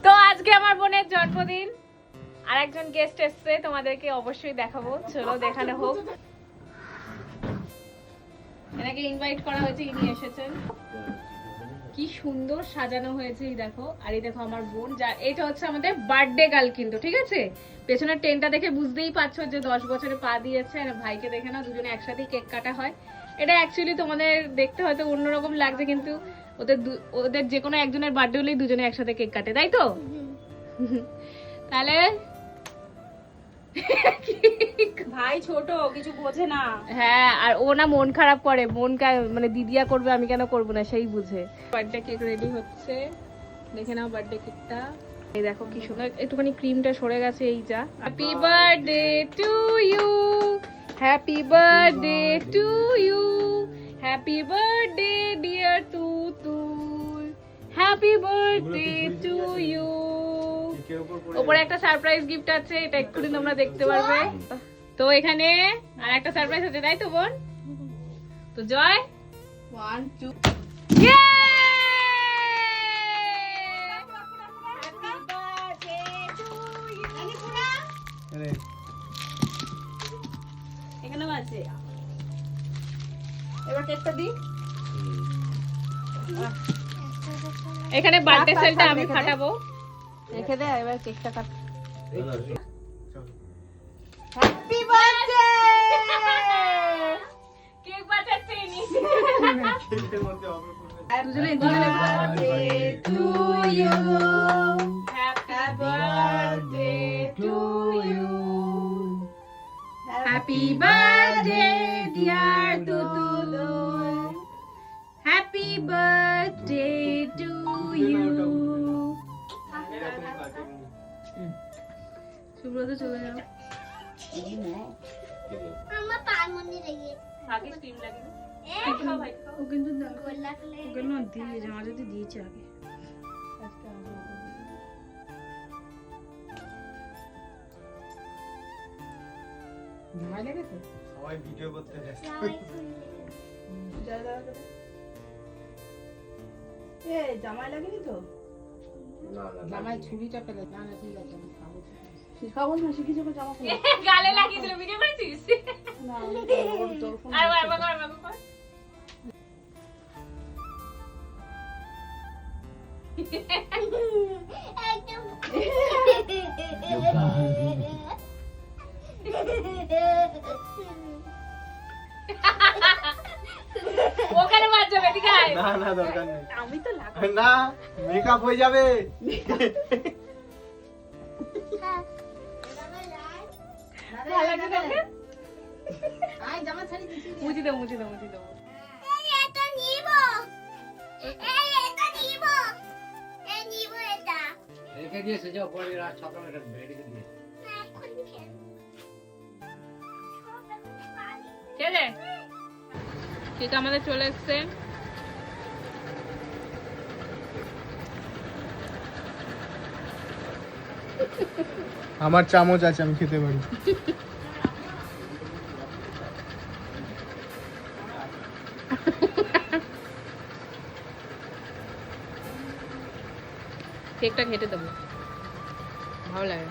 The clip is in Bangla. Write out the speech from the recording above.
তো আজকে আমার বোনের জন্মদিন, আর একজন গেস্ট এসছে, তোমাদেরকে অবশ্যই দেখাবো, চলো দেখানো হোক। এনাকে ইনভাইট করা হয়েছে, ইনি এসেছেন। কি সুন্দর সাজানো হয়েছে, এই দেখো। আর এই দেখো আমার বোন, যা এটা হচ্ছে আমাদের বার্থডে গার্ল কিন্তু, ঠিক আছে। পেছনের টেনটা দেখে বুঝতেই পারছো যে 10 বছরে পা দিয়েছে। আর ভাইকে দেখে না, দুজনে একসাথেই কেক কাটা হয়। এটা অ্যাকচুয়ালি তোমাদের দেখতে হয়তো অন্যরকম লাগছে, কিন্তু ওদের যে কোনো একজনের বার্থডে হলেই দুজনে একসাথে কেক কাটে, তাই তো? তাহলে ভাই ছোট, কিছু বোঝে না। হ্যাঁ, আর ও না মন খারাপ করে, মানে দিদিয়া করবে, আমি কেন করবো না, সেই বুঝে। বার্থডে কেক রেডি হচ্ছে, দেখে নাও বার্থডে কেকটা। এই দেখো কি সুন্দর, একটুখানি ক্রিমটা সরে গেছে, এই যা। Happy birthday to you, happy birthday to you, happy birthday dear Tutul, happy birthday to you. ওপরে একটা সারপ্রাইজ গিফট আছে, এটা এক্ষুনি তোমরা দেখতে পারবে। তো এখানে আর একটা সারপ্রাইজ আছে, তাই তো বোন? তো জয় 1 2 এখানেও আছে। এবার কেকটা দি। এখানে বার্থডে সেলটা আমি ফাটাবো, রেখে দে। এবার কেকটা কাট। Happy birthday. কেক বাটাচ্ছে নি। দুজনে birthday to you, happy birthday to you, happy birthday dear Tutul, happy birthday to you. Subrata চলে যাও। আমার পারমনি রেগে আগে স্ক্রিন লাগে। ও কিন্তু গোল্লা খেলে ওকে না দিয়ে জামা যদি দিয়েছে আগে। জামাই লেগেছে? সবাই ভিডিও করতে ব্যস্ত। এ জামাই লাগেনি তো? না না জামাই ছুরিটা পেলে। না না ঠিক আছে, আমি খাবো। খাবো না, শিখে যাবো জামা পরে। গালে লাগিয়ে দিল, ভিডিও করেছিস? না আমি তোর ফোন। আর একবার কর। একদম ওখানে বাদ যাবে, ঠিক আছে? না না দরকার নেই। আমি তো লাগাবো না, মেকআপ হয়ে যাবে। আই জামা ছাড়ি দিছি। মুছি দাও। এটা নিব, এটা নিব, এটা রেখে দিয়েছে, যাও পরে রাত সকালে রেখে দিয়ে। এখন খেলবো। ঠিক আছে, ঠিক আমাদের চলে এসছে। আমার চামচ আছে, আমি খেতে পারি। কেকটা খেতে দেবো, ভালো লাগে।